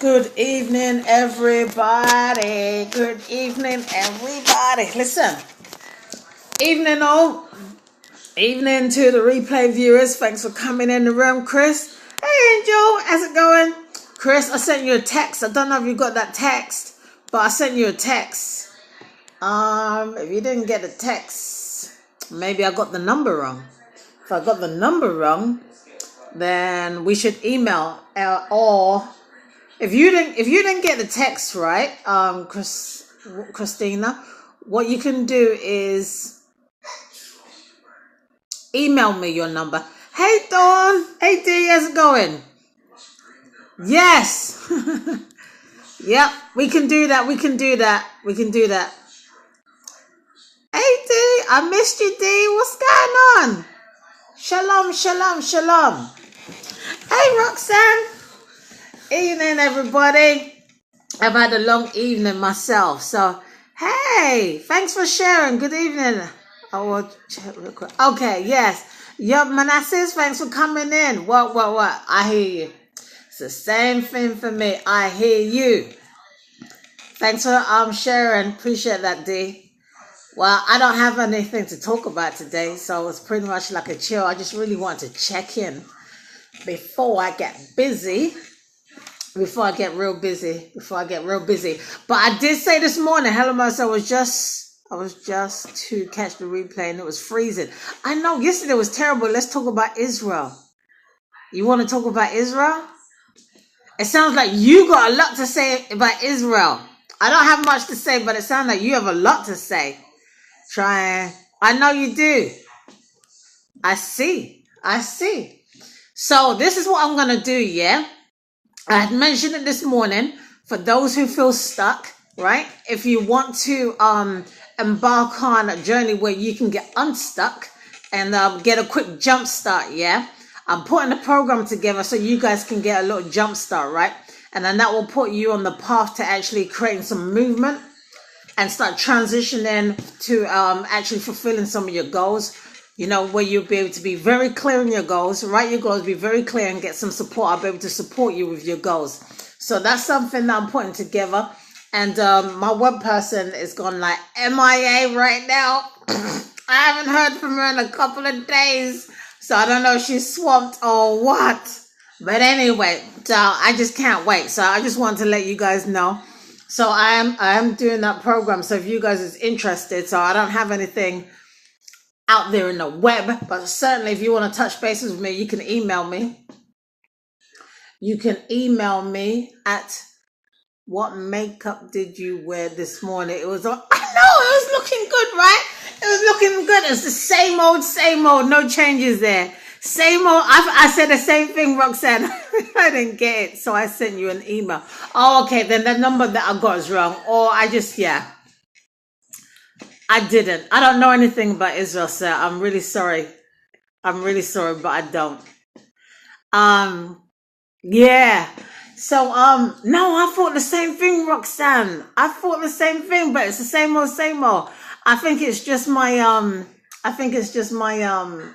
Good evening, everybody. Good evening, everybody. Listen, evening all. Evening to the replay viewers. Thanks for coming in the room, Chris. Hey, Angel. How's it going? Chris, I sent you a text. I don't know if you got that text, but I sent you a text. If you didn't get a text, maybe I got the number wrong. If I got the number wrong, then we should email or if you didn't get the text right, Christina, what you can do is email me your number. Hey Dawn, hey D, how's it going? Yes. Yep, we can do that. Hey D, I missed you D. What's going on? Shalom. Hey Roxanne. Evening everybody. I've had a long evening myself. So hey, thanks for sharing. Good evening. I will check real quick. Okay, yes. Yup, Manassas, thanks for coming in. What? I hear you. It's the same thing for me. I hear you. Thanks for sharing. Appreciate that, D. Well, I don't have anything to talk about today, so it's pretty much like a chill. I just really want to check in before I get busy. Before I get real busy. But I did say this morning, hello, I was just to catch the replay and it was freezing. I know yesterday was terrible. Let's talk about Israel. You want to talk about Israel? It sounds like you got a lot to say about Israel. I don't have much to say, but it sounds like you have a lot to say. I know you do. I see. So this is what I'm going to do, yeah? I had mentioned it this morning for those who feel stuck, right? If you want to embark on a journey where you can get unstuck and get a quick jump start, yeah? I'm putting a program together so you guys can get a little jump start, right? And then that will put you on the path to actually creating some movement and start transitioning to actually fulfilling some of your goals. You know, where you'll be able to be very clear in your goals, write your goals, be very clear and get some support. I'll be able to support you with your goals. So that's something that I'm putting together. And my web person is gone like MIA right now. I haven't heard from her in a couple of days. So I don't know if she's swamped or what. But anyway, so I just can't wait. So I just want to let you guys know. So I am doing that program. So if you guys is interested, so I don't have anything out there in the web, but certainly if you want to touch bases with me, you can email me. You can email me at what makeup did you wear this morning? It was I know it was looking good, right? It was looking good. It's the same old, no changes there. Same old. I said the same thing, Roxanne. I didn't get it, so I sent you an email. Oh, okay, then the number that I got is wrong. Or I didn't. I don't know anything about Israel, sir. I'm really sorry, but I don't. Yeah. So, no, I thought the same thing, Roxanne. I thought the same thing, but it's the same old. I think it's just my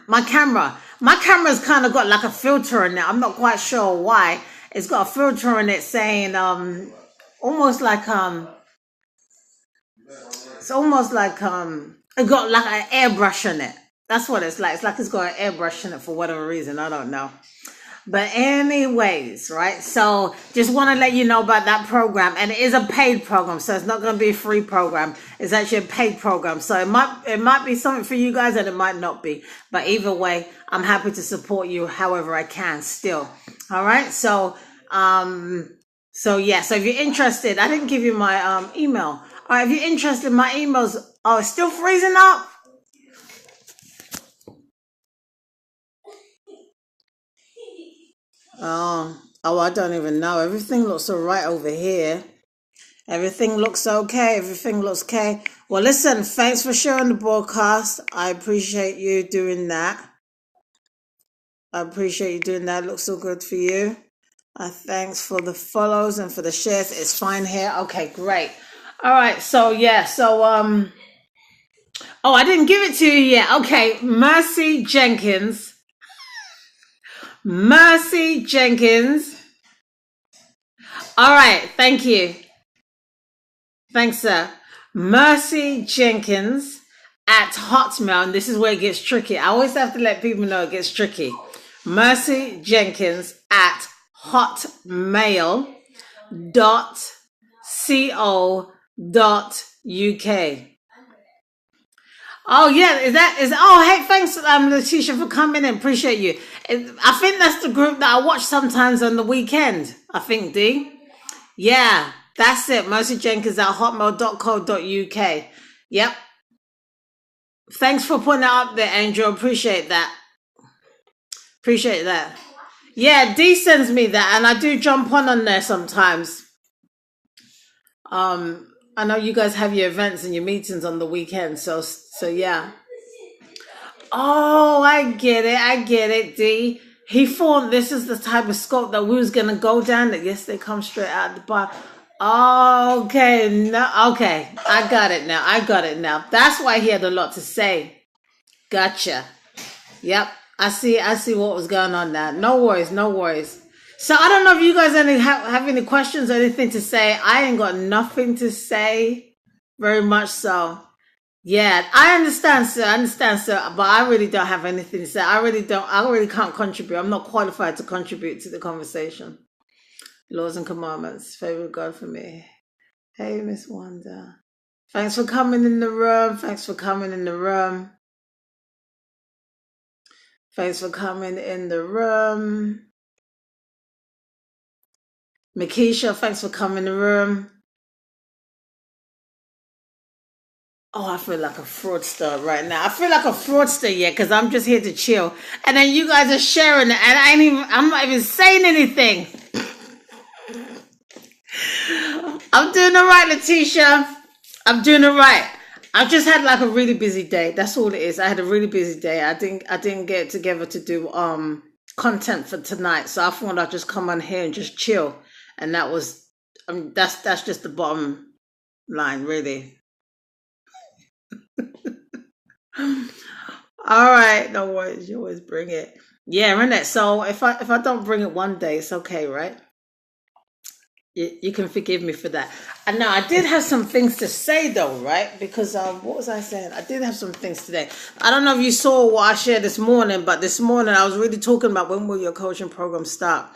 my camera. My camera's kind of got like a filter in it. I'm not quite sure why. It's got a filter in it saying, almost like, it's almost like it got like an airbrush in it. That's what it's like. It's like it's got an airbrush in it for whatever reason. I don't know. But anyways, right? So just want to let you know about that program. And it is a paid program. So it's not going to be a free program. It's actually a paid program. So it might be something for you guys and it might not be. But either way, I'm happy to support you however I can still. All right. So yeah. So if you're interested, I didn't give you my email. All right, if you're interested, my emails are still freezing up. Oh, I don't even know. Everything looks all right over here. Everything looks okay. Well, listen, thanks for sharing the broadcast. I appreciate you doing that. Looks so good for you. Thanks for the follows and for the shares. It's fine here. Okay, great. All right, so yeah, so oh, I didn't give it to you yet. Okay, Myles-Jenkins. All right. Thank you. Thanks, sir. Mercy Jenkins at Hotmail. And this is where it gets tricky. I always have to let people know it gets tricky. Mercy Jenkins at hotmail.co.uk. Oh yeah, oh hey, thanks Letitia for coming in. Appreciate you. I think that's the group that I watch sometimes on the weekend. I think D. Yeah, that's it. Mercy Jenkins at hotmail.co.uk. Yep. Thanks for putting that up there, Angel. Appreciate that. Appreciate that. Yeah, D sends me that, and I do jump on there sometimes. I know you guys have your events and your meetings on the weekend, so yeah. Oh, I get it, D. He thought this is the type of scope that we was gonna go down. That yes, they come straight out the bar. Okay, no, okay, I got it now. That's why he had a lot to say. Gotcha. Yep, I see what was going on now. No worries. So I don't know if you guys have any questions or anything to say. I ain't got nothing to say, very much so. Yeah, I understand, sir, but I really don't have anything to say. I really can't contribute. I'm not qualified to contribute to the conversation. Laws and commandments, favorite God for me. Hey, Miss Wanda. Thanks for coming in the room. Thanks for coming in the room. Makisha, thanks for coming in the room. Oh, I feel like a fraudster right now. I feel like a fraudster, yeah, because I'm just here to chill. And then you guys are sharing it, and I'm not even saying anything. I'm doing all right, Letitia. I'm doing all right. I've just had like a really busy day. That's all it is. I had a really busy day. I didn't get together to do content for tonight, so I thought I'd just come on here and just chill. And that was that's just the bottom line, really. All right, no worries. You always bring it. Yeah, Renette. So if I don't bring it one day, it's okay, right? You can forgive me for that. And now I did have some things to say though, right? Because what was I saying? I did have some things today. I don't know if you saw what I shared this morning, but this morning I was really talking about when will your coaching program start?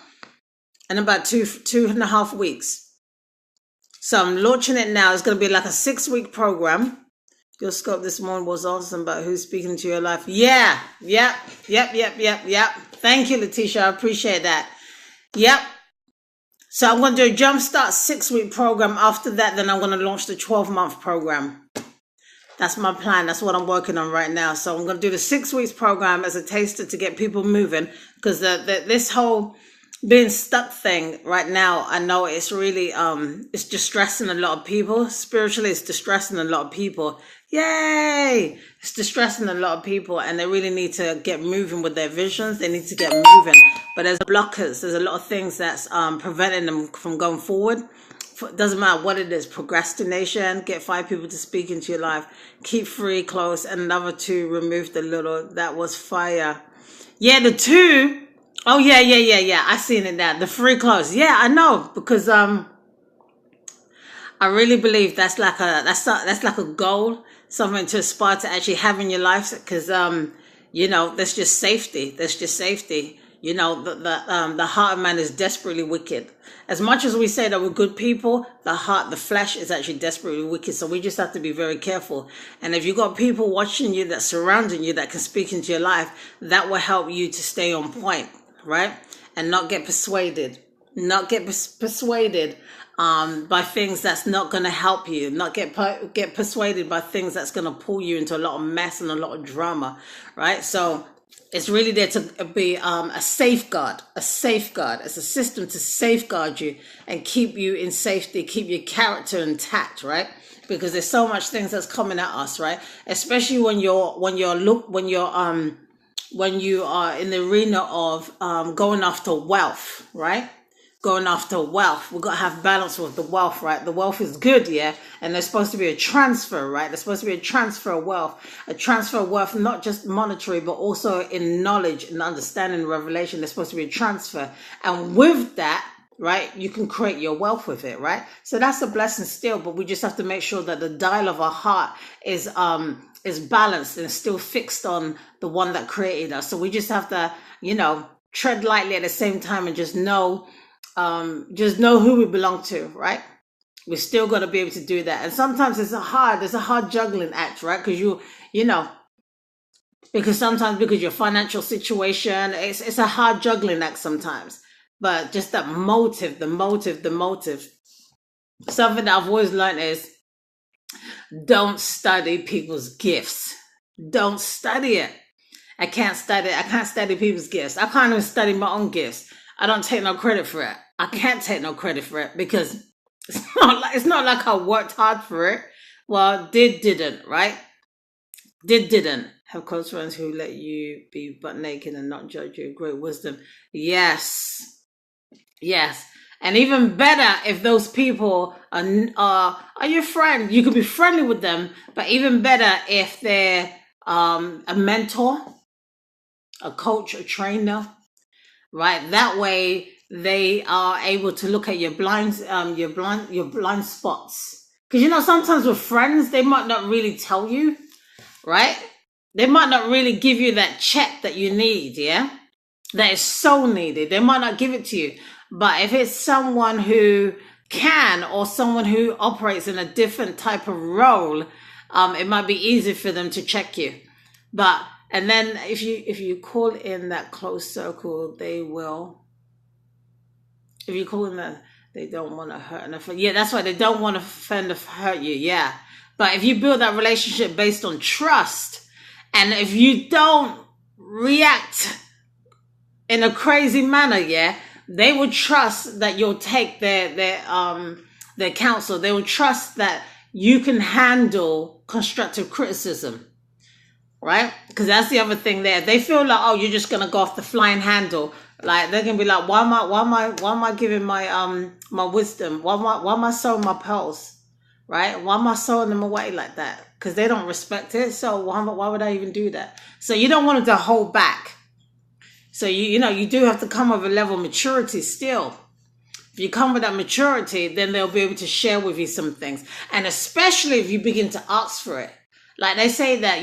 In about 2.5 weeks. So I'm launching it now. It's going to be like a 6-week program. Your scope this morning was awesome about who's speaking to your life. Yeah. Yep. Thank you, Letitia. I appreciate that. Yep. So I'm going to do a jumpstart 6-week program. After that, then I'm going to launch the 12-month program. That's my plan. That's what I'm working on right now. So I'm going to do the 6 weeks program as a taster to get people moving, because this whole being stuck thing right now, I know it's really it's distressing a lot of people. Spiritually, it's distressing a lot of people. Yay! It's distressing a lot of people, and they really need to get moving with their visions. They need to get moving, but there's blockers. There's a lot of things that's preventing them from going forward. It doesn't matter what it is. Procrastination, get 5 people to speak into your life, keep 3 close, and another 2, remove the little. That was fire. Yeah, the 2. Oh yeah. I seen it now. The 3 close. Yeah, I know, because I really believe that's like a goal, something to aspire to actually have in your life. Because that's just safety. You know, the heart of man is desperately wicked. As much as we say that we're good people, the flesh is actually desperately wicked. So we just have to be very careful. And if you've got people watching you, that surrounding you, that can speak into your life, that will help you to stay on point, right? And not get persuaded. By things that's not going to help you. Not get persuaded by things that's going to pull you into a lot of mess and a lot of drama, right? So it's really there to be a safeguard. It's a system to safeguard you and keep you in safety, keep your character intact, right? Because there's so much things that's coming at us, right? Especially when you are in the arena of going after wealth, right? Going after wealth. We've got to have balance with the wealth, right? The wealth is good, yeah? And there's supposed to be a transfer, right? There's supposed to be a transfer of wealth. A transfer of wealth, not just monetary, but also in knowledge and understanding and revelation. There's supposed to be a transfer. And with that, right? You can create your wealth with it, right? So that's a blessing still, but we just have to make sure that the dial of our heart is balanced and still fixed on the one that created us. So we just have to, tread lightly at the same time and just know who we belong to, right? We're still going to be able to do that. And sometimes there's a hard juggling act, right? Because because sometimes because your financial situation, it's a hard juggling act sometimes. But just that motive, the motive. Something that I've always learned is don't study people's gifts. Don't study it. I can't study people's gifts. I can't even study my own gifts. I don't take no credit for it. I can't take no credit for it because it's not like I worked hard for it. Well, didn't, right? Didn't. Have close friends who let you be butt naked and not judge you. Great wisdom. Yes. And even better if those people are your friend. You could be friendly with them, but even better if they're a mentor, a coach, a trainer, right? That way they are able to look at your blind spots. Because sometimes with friends, they might not really tell you, right? They might not really give you that check that you need, yeah? That is so needed. They might not give it to you. But if it's someone who can, or someone who operates in a different type of role, it might be easy for them to check you. And then if you call in that close circle, they will. If you call in that, they don't want to hurt and offend. Yeah, that's why they don't want to offend or hurt you. Yeah. But if you build that relationship based on trust, and if you don't react in a crazy manner, yeah, they will trust that you'll take their counsel. They will trust that you can handle constructive criticism, right? Because that's the other thing there. They feel like, oh, you're just gonna go off the flying handle. Like they're gonna be like, why am I giving my my wisdom? Why am I sowing my pearls? Right? Why am I sowing them away like that? Because they don't respect it. So why would I even do that? So you don't want them to hold back. So you do have to come with a level of maturity still. If you come with that maturity, then they'll be able to share with you some things. And especially if you begin to ask for it. Like they say that,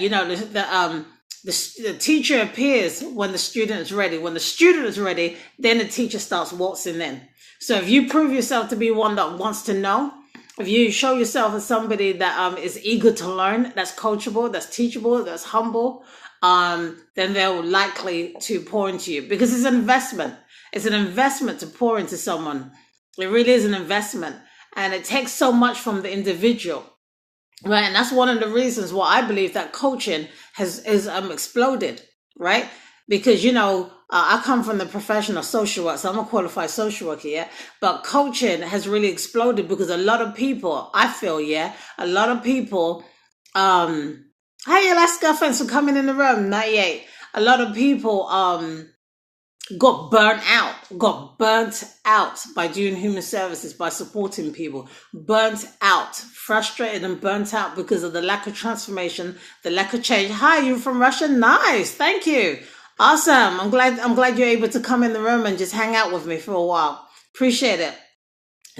the teacher appears when the student is ready. When the student is ready, then the teacher starts waltzing in. So if you prove yourself to be one that wants to know, if you show yourself as somebody that is eager to learn, that's coachable, that's teachable, that's humble, then they're likely to pour into you because it's an investment. It's an investment to pour into someone. It really is an investment. And it takes so much from the individual. Right. And that's one of the reasons why I believe that coaching is exploded. Right. Because, I come from the profession of social work, so I'm a qualified social worker, yeah. But coaching has really exploded because a lot of people, I feel, yeah, a lot of people, hey Alaska, thanks for coming in the room, 98. A lot of people got burnt out by doing human services, by supporting people, burnt out, frustrated and burnt out because of the lack of transformation, the lack of change. Hi, you from Russia? Nice, thank you. Awesome. I'm glad you're able to come in the room and just hang out with me for a while. Appreciate it.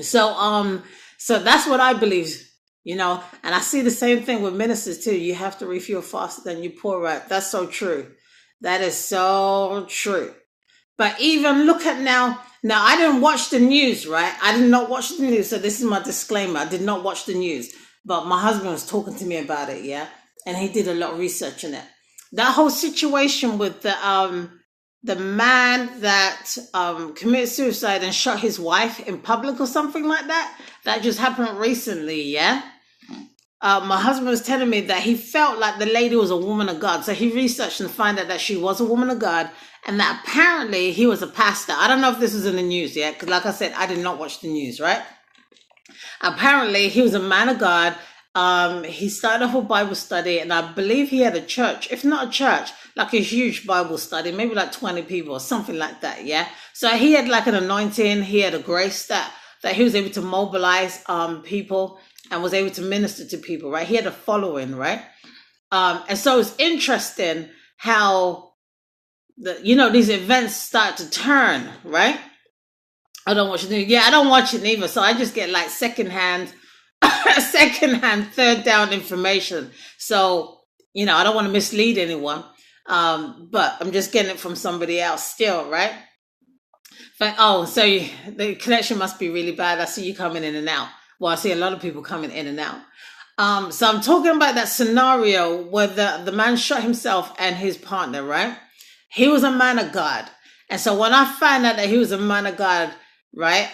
So that's what I believe, and I see the same thing with ministers too. You have to refuel faster than you pour out. That's so true. That is so true. But even look at now I didn't watch the news, right? I did not watch the news. So this is my disclaimer. I did not watch the news, but my husband was talking to me about it. Yeah. And he did a lot of research in it. That whole situation with the man that committed suicide and shot his wife in public or something like that, that just happened recently, yeah? My husband was telling me that he felt like the lady was a woman of God. So he researched and found out that she was a woman of God and that apparently he was a pastor. I don't know if this was in the news yet, because like I said, I did not watch the news, right? Apparently he was a man of God. He started off a Bible study and I believe he had a church, if not a church, like a huge Bible study, maybe like 20 people or something like that. Yeah. So he had like an anointing. He had a grace that he was able to mobilize, people and was able to minister to people, right? He had a following, right? And so it's interesting how these events start to turn, right? I don't watch the news. Yeah, I don't watch it neither. So I just get like secondhand, third down information. So, I don't want to mislead anyone. But I'm just getting it from somebody else still, right? So the connection must be really bad. I see you coming in and out. Well, I see a lot of people coming in and out. So I'm talking about that scenario where the man shot himself and his partner, right? He was a man of God. And so when I found out that he was a man of God, right,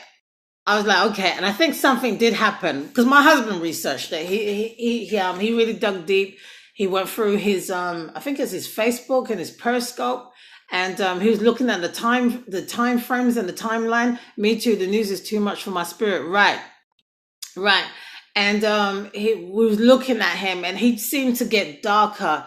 I was like, okay. And I think something did happen because my husband researched it. He really dug deep. He went through his, I think it's his Facebook and his Periscope. And he was looking at the time frames and the timeline. Me too. The news is too much for my spirit. Right. And we was looking at him, and he seemed to get darker,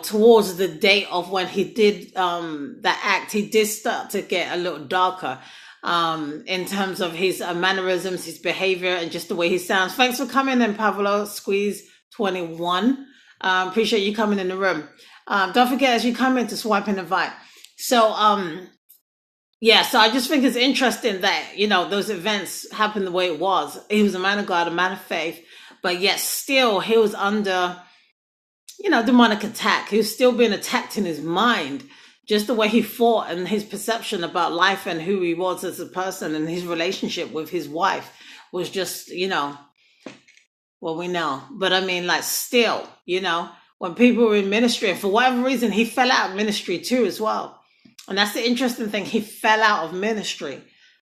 towards the date of when he did that act. He did start to get a little darker in terms of his mannerisms, his behavior, and just the way he sounds. Thanks for coming in, Pavlo Squeeze 21. Appreciate you coming in the room. Don't forget as you come in to swipe and invite. So, so I just think it's interesting that, those events happened the way it was. He was a man of God, a man of faith, but yet still he was under, demonic attack. He was still being attacked in his mind, just the way he thought and his perception about life and who he was as a person and his relationship with his wife was just, well, we know. But I mean, like still, when people were in ministry, and for whatever reason, he fell out of ministry too as well. And that's the interesting thing. He fell out of ministry.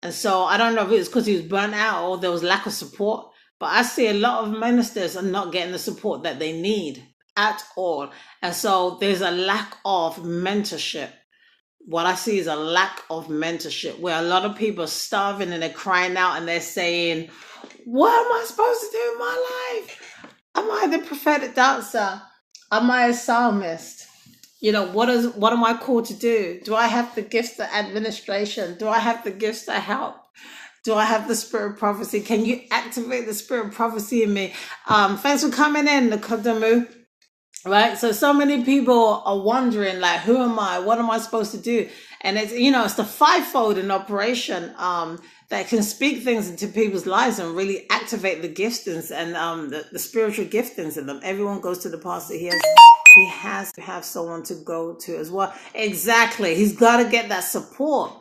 And so I don't know if it's because he was burnt out or there was lack of support, but I see a lot of ministers are not getting the support that they need at all. And so there's a lack of mentorship. What I see is a lack of mentorship where a lot of people are starving and they're crying out and they're saying, what am I supposed to do in my life? Am I the prophetic dancer? Am I a psalmist? What am I called to do? Do I have the gifts of administration? Do I have the gifts to help? Do I have the spirit of prophecy? Can you activate the spirit of prophecy in me? Thanks for coming in, Nikodamu. Right? So many people are wondering, like, who am I? What am I supposed to do? And it's, it's the fivefold in operation that can speak things into people's lives and really activate the giftings and the spiritual giftings in them. Everyone goes to the pastor. He has to have someone to go to as well. Exactly. He's got to get that support.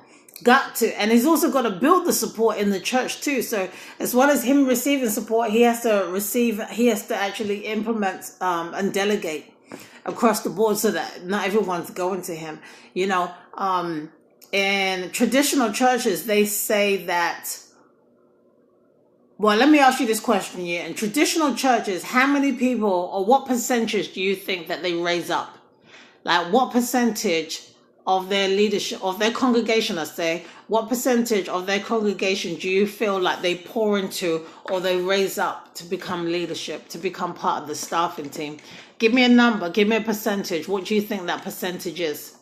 Got to. And he's also got to build the support in the church too. So as well as him receiving support, he has to actually implement and delegate across the board so that not everyone's going to him. In traditional churches, they say that, well, let me ask you this question here. In traditional churches, how many people or what percentage do you think that they raise up? Like what percentage of their leadership, of their congregation, I say, what percentage of their congregation do you feel like they pour into or they raise up to become leadership, to become part of the staffing team? Give me a number, give me a percentage. What do you think that percentage is?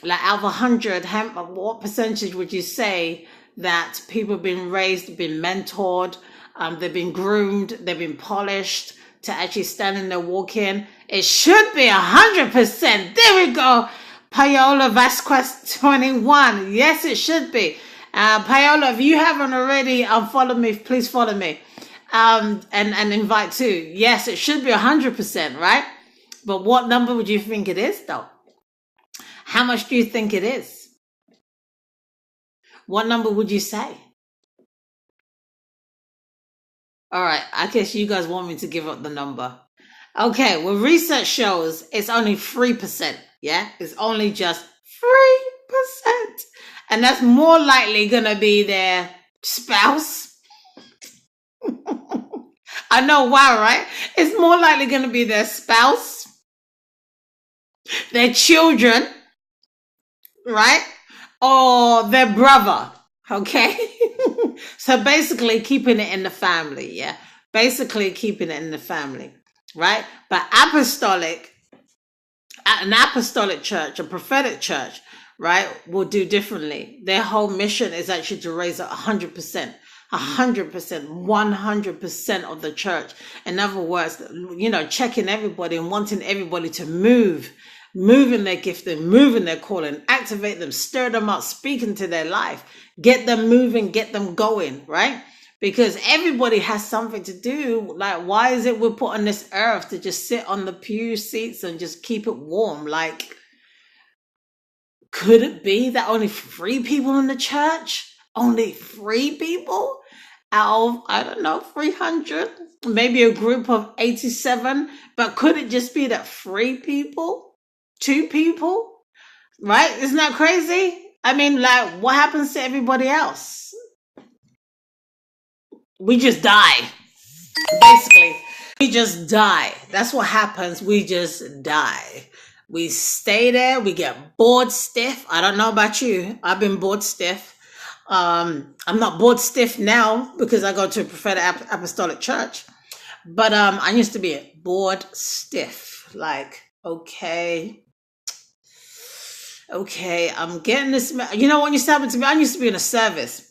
Like out of 100, what percentage would you say that people have been raised, been mentored, they've been groomed, they've been polished to actually stand in their walk in? It should be 100%. There we go. Paola Vasquez 21. Yes, it should be. Paola, if you haven't already follow me, please follow me. And invite too. Yes, it should be 100%, right? But what number would you think it is though? How much do you think it is? What number would you say? All right, I guess you guys want me to give up the number. Okay, well, research shows it's only 3%. Yeah, it's only just 3%. And that's more likely going to be their spouse. I know why, right? It's more likely going to be their spouse, their children, right? Or their brother, okay? So basically keeping it in the family, yeah? Basically keeping it in the family, right? But an apostolic church, a prophetic church, right, will do differently. Their whole mission is actually to raise up 100%, 100% of the church. In other words, checking everybody and wanting everybody to move move in their gifting, move in their calling, activate them, stir them up, speak into their life, get them moving, get them going, right? Because everybody has something to do. Like, why is it we're put on this earth to just sit on the pew seats and just keep it warm? Like, could it be that only 3 people in the church? Only 3 people out of, I don't know, 300? Maybe a group of 87? But could it just be that 3 people? 2 people? Right? Isn't that crazy? I mean, like, what happens to everybody else? We just die. Basically, we just die. That's what happens. We just die. We stay there. We get bored stiff. I don't know about you. I've been bored stiff. I'm not bored stiff now because I go to a prophetic apostolic church. But I used to be bored stiff. Like, okay, I'm getting this. You know what used to happen to me? I used to be in a service.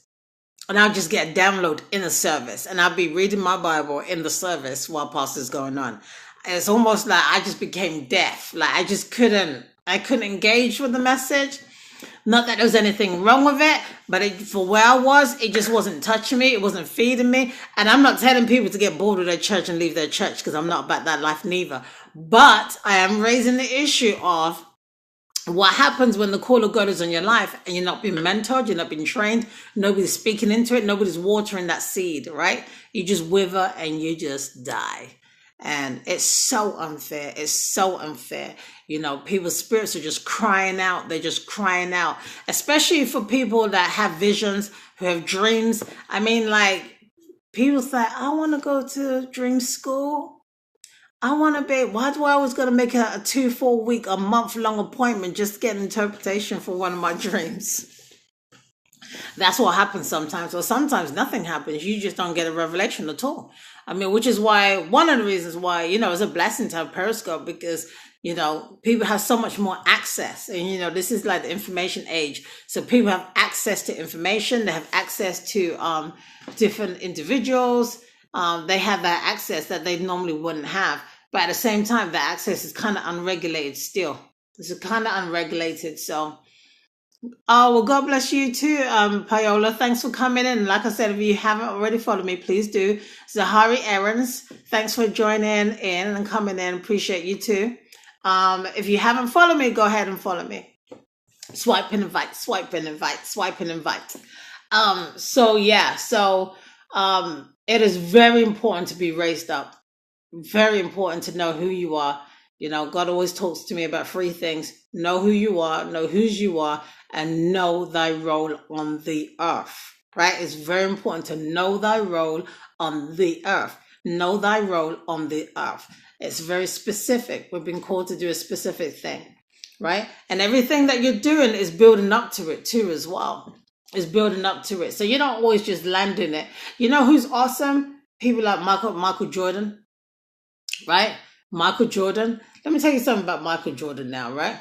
And I'll just get a download in the service. And I'll be reading my Bible in the service while pastor's going on. It's almost like I just became deaf. Like I couldn't engage with the message. Not that there was anything wrong with it, but for where I was, it just wasn't touching me. It wasn't feeding me. And I'm not telling people to get bored with their church and leave their church because I'm not about that life neither. But I am raising the issue of what happens when the call of God is on your life and you're not being mentored, you're not being trained, nobody's speaking into it, nobody's watering that seed, right? You just wither and you just die. And it's so unfair. It's so unfair. You know, people's spirits are just crying out. They're just crying out, especially for people that have visions, who have dreams. I mean, like, people say, I want to go to dream school. I want to be, why do I always got to make a 2-4 week, a month-long appointment just to get an interpretation for one of my dreams? That's what happens sometimes. Or sometimes nothing happens. You just don't get a revelation at all. I mean, which is why, one of the reasons why, you know, it's a blessing to have Periscope because, you know, people have so much more access. And, you know, this is like the information age. So people have access to information. They have access to different individuals. They have that access that they normally wouldn't have. But at the same time, the access is kind of unregulated still. It's kind of unregulated. So, oh, well, God bless you too, Paola. Thanks for coming in. Like I said, if you haven't already followed me, please do. Zahari Aarons, thanks for joining in and coming in. Appreciate you too. If you haven't followed me, go ahead and follow me. Swipe and invite, swipe and invite, swipe and invite. It is very important to be raised up. Very important to know who you are. You know, God always talks to me about 3 things. Know who you are, know whose you are, and know thy role on the earth. Right? It's very important to know thy role on the earth. Know thy role on the earth. It's very specific. We've been called to do a specific thing. Right? And everything that you're doing is building up to it too as well. Is building up to it. So you don't always just land in it. You know who's awesome? People like Michael Jordan. Right? Michael Jordan. Let me tell you something about Michael Jordan now, right?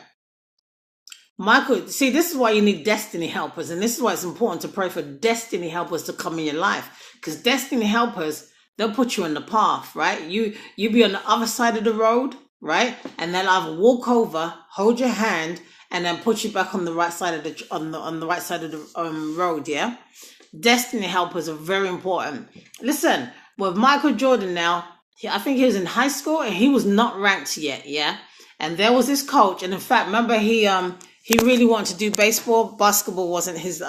See, this is why you need destiny helpers. And this is why it's important to pray for destiny helpers to come in your life. Because destiny helpers, they'll put you on the path, right? You be on the other side of the road, right? And they'll either walk over, hold your hand, and then put you back on the right side of the right side of the road, yeah? Destiny helpers are very important. Listen, with Michael Jordan now, I think he was in high school and he was not ranked yet, yeah? And there was this coach, and in fact, remember he really wanted to do baseball. Basketball wasn't his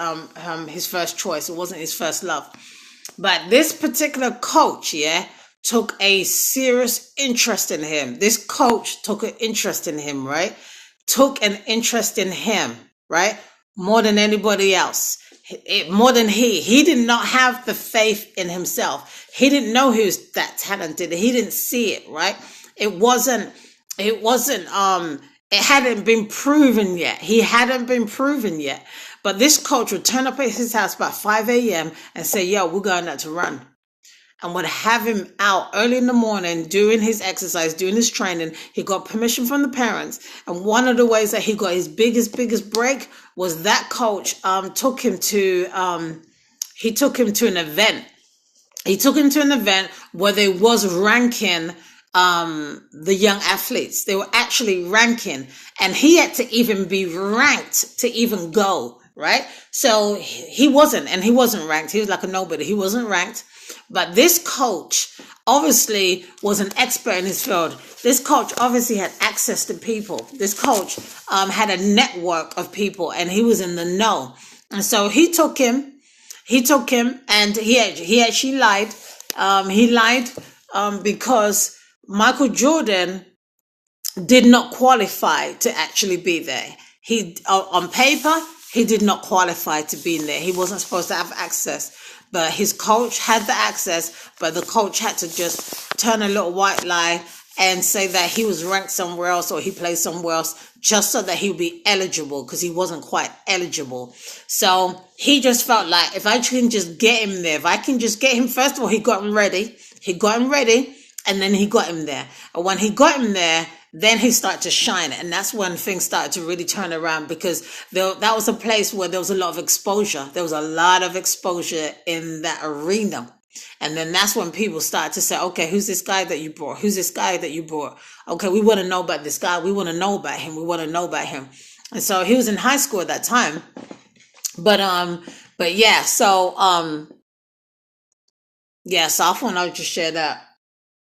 first choice. It wasn't his first love. But this particular coach, yeah, took a serious interest in him. This coach took an interest in him, right? Took an interest in him, right? More than anybody else. More than he did not have the faith in himself. He didn't know he was that talented. He didn't see it, right? It hadn't been proven yet. He hadn't been proven yet. But this coach would turn up at his house about 5 a.m. and say, yo, we're going out to run. And would have him out early in the morning doing his exercise, doing his training. He got permission from the parents. And one of the ways that he got his biggest break was that coach took him to an event. He took him to an event where they was ranking the young athletes. They were actually ranking, and he had to even be ranked to even go, right? So he wasn't, and he wasn't ranked. He was like a nobody. He wasn't ranked. But this coach obviously was an expert in his field. This coach obviously had access to people. This coach had a network of people, and he was in the know. And so he took him, and he actually lied. He lied because Michael Jordan did not qualify to actually be there. He, on paper, he did not qualify to be in there. He wasn't supposed to have access, but his coach had the access, but the coach had to just turn a little white lie and say that he was ranked somewhere else or he played somewhere else just so that he would be eligible, because he wasn't quite eligible. So he just felt like, if I can just get him there, if I can just get him, first of all, he got him ready, and then he got him there. And when he got him there, then he started to shine. And that's when things started to really turn around, because that was a place where there was a lot of exposure. There was a lot of exposure in that arena. And then that's when people started to say, okay, who's this guy that you brought? Who's this guy that you brought? Okay, we want to know about this guy. We want to know about him. We want to know about him. And so he was in high school at that time. But yeah, so I thought I would just share that.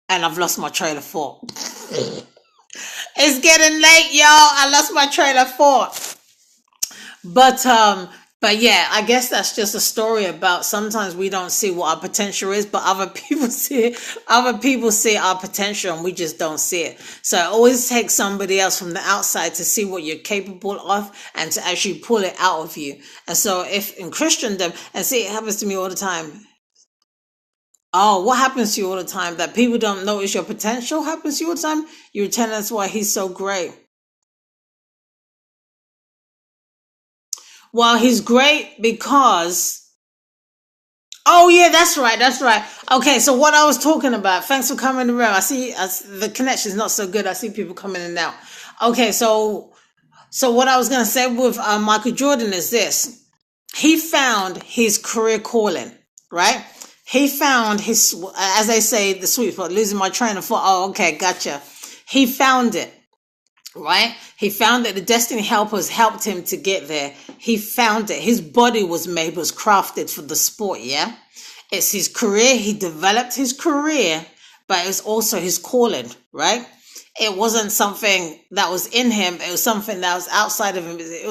And I've lost my train of thought. It's getting late, y'all. I lost my train of thought. But yeah, I guess that's just a story about sometimes we don't see what our potential is, but other people see it. Other people see our potential and we just don't see it. So it always takes somebody else from the outside to see what you're capable of and to actually pull it out of you. And so if in Christendom, and see, it happens to me all the time. Oh, what happens to you all the time? That people don't notice your potential happens to you all the time? You tell that's why he's so great. Well, he's great because... Oh, yeah, that's right. Okay, so what I was talking about, thanks for coming around. I see the connection is not so good. I see people coming in and out. Okay, so what I was going to say with Michael Jordan is this. He found his career calling, right? He found his, as they say, the sweet spot, losing my train of thought. Oh, okay, gotcha. He found it. Right? He found that the destiny helpers helped him to get there. He found it. His body was crafted for the sport, yeah? It's his career. He developed his career, but it's also his calling, right? It wasn't something that was in him. It was something that was outside of him. It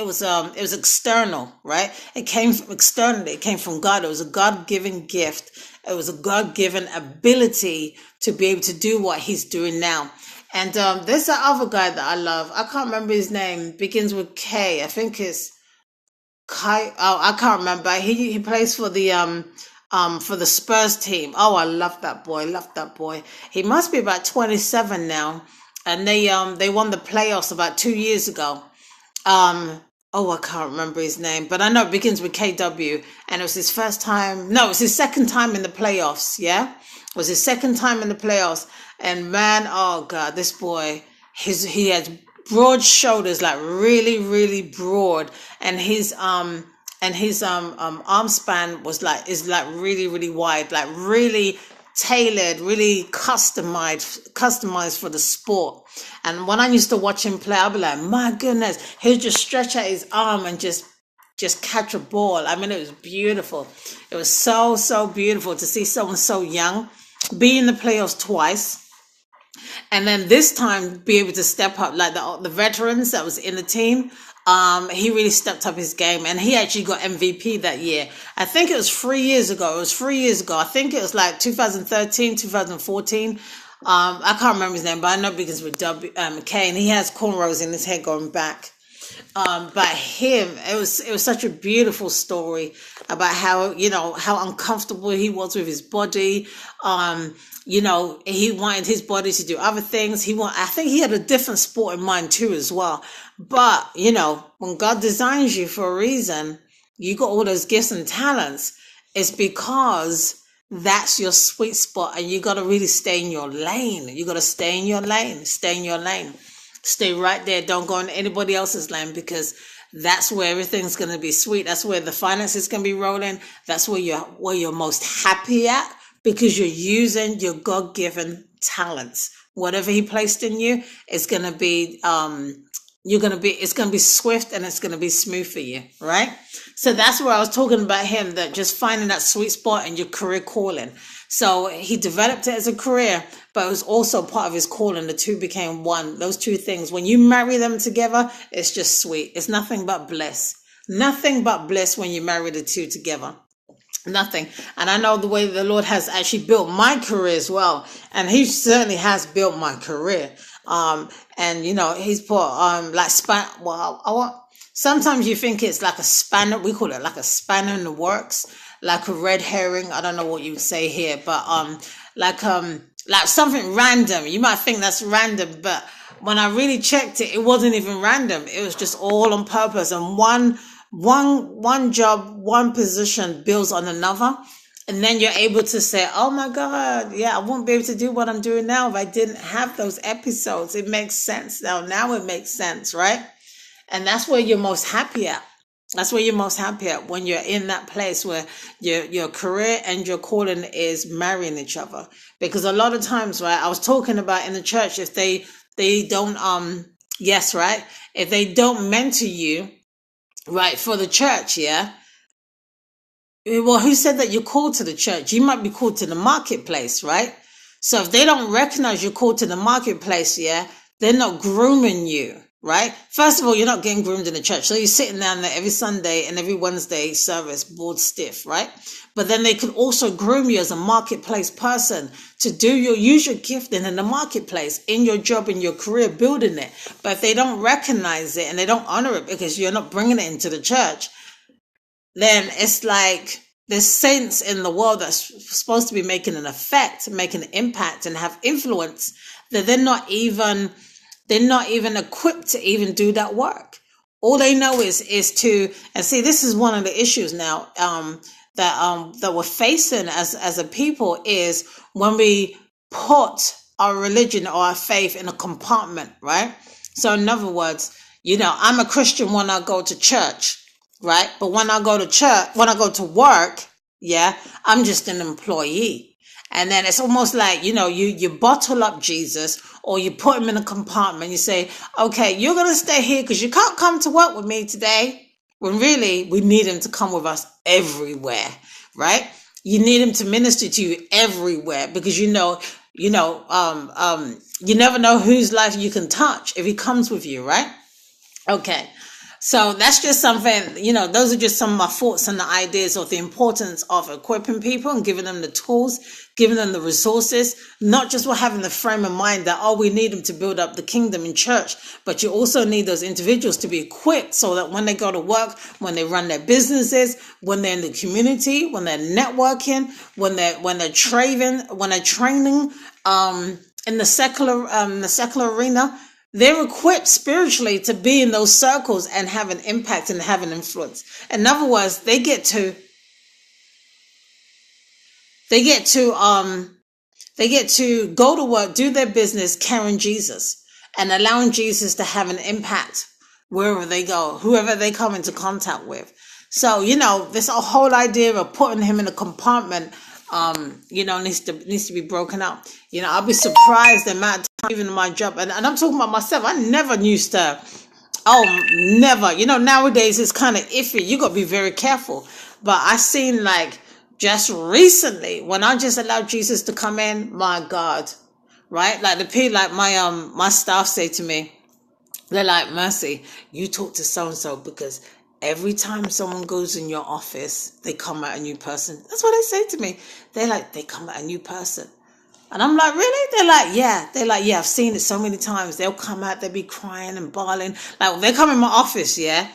was external, right? It came from externally. It came from God. It was a God-given gift. It was a God-given ability to be able to do what he's doing now. And there's that other guy that I love. I can't remember his name. Begins with K. I think it's Kai. Oh, I can't remember. He plays for the Spurs team. Oh, I love that boy. He must be about 27 now. And they won the playoffs about 2 years ago. Oh, I can't remember his name, but I know it begins with KW, and it was his first time. No, it was his second time in the playoffs. Yeah, it was his second time in the playoffs. And man, oh God, this boy, he has broad shoulders, like really, really broad, and his arm span is really, really wide, like really tailored, really customized for the sport. And when I used to watch him play, I'd be like, my goodness, he'd just stretch out his arm and just catch a ball. I mean, it was beautiful. It was so, so beautiful to see someone so young be in the playoffs twice. And then this time be able to step up, like the veterans that was in the team. He really stepped up his game, and he actually got MVP that year. I think it was 3 years ago. I think it was like 2013, 2014. I can't remember his name, but I know it begins with K, and he has cornrows in his head going back. But him, it was such a beautiful story about how uncomfortable he was with his body. He wanted his body to do other things. I think he had a different sport in mind too as well. But, when God designs you for a reason, you got all those gifts and talents. It's because that's your sweet spot, and you got to really stay in your lane. You got to stay in your lane. Stay right there. Don't go in anybody else's lane, because that's where everything's going to be sweet. That's where the finances can be rolling. That's where you're most happy at, because you're using your God-given talents. Whatever he placed in you is going to be, it's going to be swift and it's going to be smooth for you, right? So that's where I was talking about him, that just finding that sweet spot in your career calling. So he developed it as a career, but it was also part of his calling. The two became one. Those two things, when you marry them together, it's just sweet. It's nothing but bliss. Nothing but bliss when you marry the two together. Nothing. And I know the way the Lord has actually built my career as well. And he certainly has built my career. And he's put, sometimes you think it's like a spanner. We call it like a spanner in the works, like a red herring. I don't know what you would say here, but, like something random. You might think that's random, but when I really checked it, it wasn't even random. It was just all on purpose. And one job, one position builds on another. And then you're able to say, oh my God, yeah, I wouldn't be able to do what I'm doing now if I didn't have those episodes. It makes sense now. Now it makes sense, right? And that's where you're most happy at. That's where you're most happy at, when you're in that place where your career and your calling is marrying each other. Because a lot of times, right, I was talking about in the church, if they don't, if they don't mentor you, right, for the church, yeah. Well, who said that you're called to the church? You might be called to the marketplace, right? So if they don't recognize you're called to the marketplace, yeah, they're not grooming you, right? First of all, you're not getting groomed in the church. So you're sitting down there every Sunday and every Wednesday service, bored stiff, right? But then they can also groom you as a marketplace person to use your gifting in the marketplace, in your job, in your career, building it. But if they don't recognize it and they don't honor it because you're not bringing it into the church, then it's like there's saints in the world that's supposed to be making an effect, making an impact and have influence, that they're not even equipped to even do that work. All they know is to, and see, this is one of the issues now that we're facing as a people, is when we put our religion or our faith in a compartment, right? So in other words, I'm a Christian when I go to church, right? But when I go to work, yeah, I'm just an employee. And then it's almost like, you bottle up Jesus, or you put him in a compartment. You say, okay, you're going to stay here because you can't come to work with me today. When really we need him to come with us everywhere, right? You need him to minister to you everywhere, because you never know whose life you can touch if he comes with you, right? Okay. So that's just something, those are just some of my thoughts and the ideas of the importance of equipping people and giving them the tools, giving them the resources, not just having the frame of mind that, we need them to build up the kingdom in church, but you also need those individuals to be equipped so that when they go to work, when they run their businesses, when they're in the community, when they're networking, when they're training, in the secular arena, they're equipped spiritually to be in those circles and have an impact and have an influence. In other words, they get to go to work, do their business, carrying Jesus and allowing Jesus to have an impact wherever they go, whoever they come into contact with. So, this whole idea of putting him in a compartment, needs to be broken up. I'll be surprised the amount of time, even in my job, and I'm talking about myself. I never used to, never. Nowadays it's kind of iffy. You got to be very careful. But I seen, like, just recently, when I just allowed Jesus to come in, my God, right? Like my staff say to me, they're like, Mercy, you talk to so-and-so, because every time someone goes in your office, they come out a new person. That's what they say to me. They come out a new person. And I'm like, really? They're like, yeah, I've seen it so many times. They'll come out, they'll be crying and bawling. Like, when they come in my office, yeah,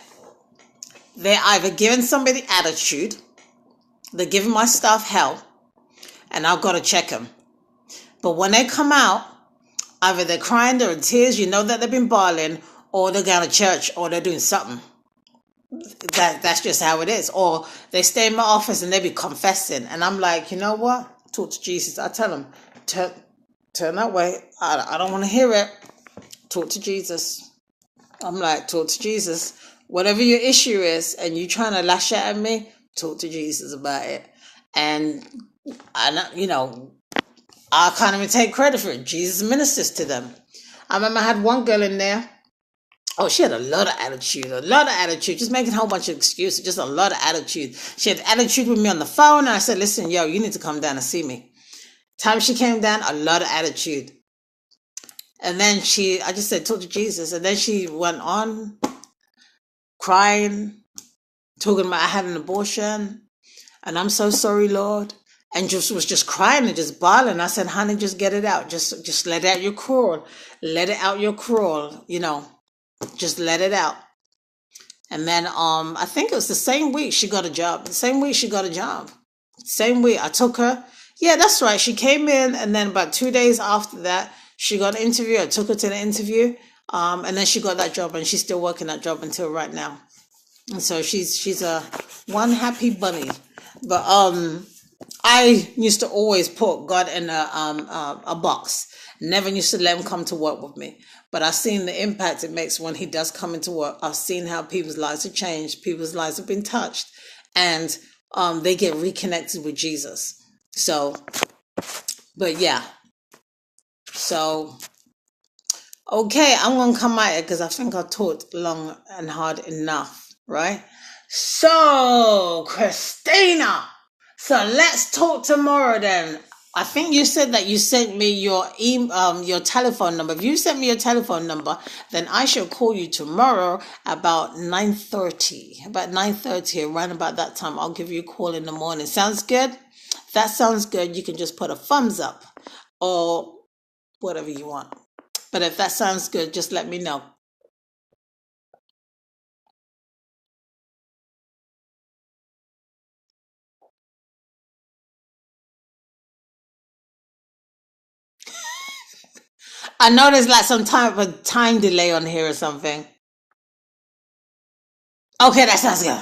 they're either giving somebody attitude, they're giving my staff hell, and I've got to check them. But when they come out, either they're crying, they're in tears, that they've been bawling, or they're going to church, or they're doing something. That's just how it is. Or they stay in my office and they be confessing, and I'm like, you know what? Talk to Jesus. I tell them, turn that way. I don't want to hear it. Talk to Jesus. I'm like, talk to Jesus. Whatever your issue is, and you trying to lash out at me, talk to Jesus about it. And I can't even take credit for it. Jesus ministers to them. I remember I had one girl in there. Oh, she had a lot of attitude, just making a whole bunch of excuses, just a lot of attitude. She had attitude with me on the phone, and I said, listen, yo, you need to come down and see me. Time she came down, a lot of attitude. And then I just said, talk to Jesus. And then she went on crying, talking about I had an abortion, and I'm so sorry, Lord. And was just crying and just bawling. I said, honey, just get it out. Just let out your crawl. Let it out your crawl, just let it out. And then I think it was the same week she got a job. Same week I took her. Yeah, that's right. She came in, and then about 2 days after that, she got an interview. I took her to the interview. And then she got that job, and she's still working that job until right now. And so she's a one happy bunny. But I used to always put God in a box. Never used to let him come to work with me. But I've seen the impact it makes when he does come into work. I've seen how people's lives have changed. People's lives have been touched. And they get reconnected with Jesus. So, but yeah. So, okay, I'm going to come at it because I think I've talked long and hard enough, right? So, Christina, so let's talk tomorrow then. I think you said that you sent me your telephone number. If you sent me your telephone number, then I shall call you tomorrow about 9:30. About 9:30, around about that time, I'll give you a call in the morning. Sounds good? If that sounds good, you can just put a thumbs up or whatever you want. But if that sounds good, just let me know. I know there's like some type of time delay on here or something. Okay, that sounds good.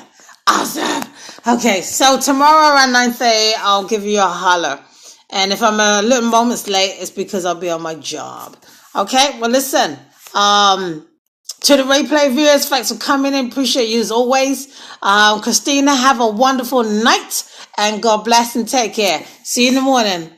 Awesome. Okay, so tomorrow around 9:30, I'll give you a holler. And if I'm a little moments late, it's because I'll be on my job. Okay, well, listen. To the replay viewers, thanks for coming in. Appreciate you as always. Christina, have a wonderful night. And God bless and take care. See you in the morning.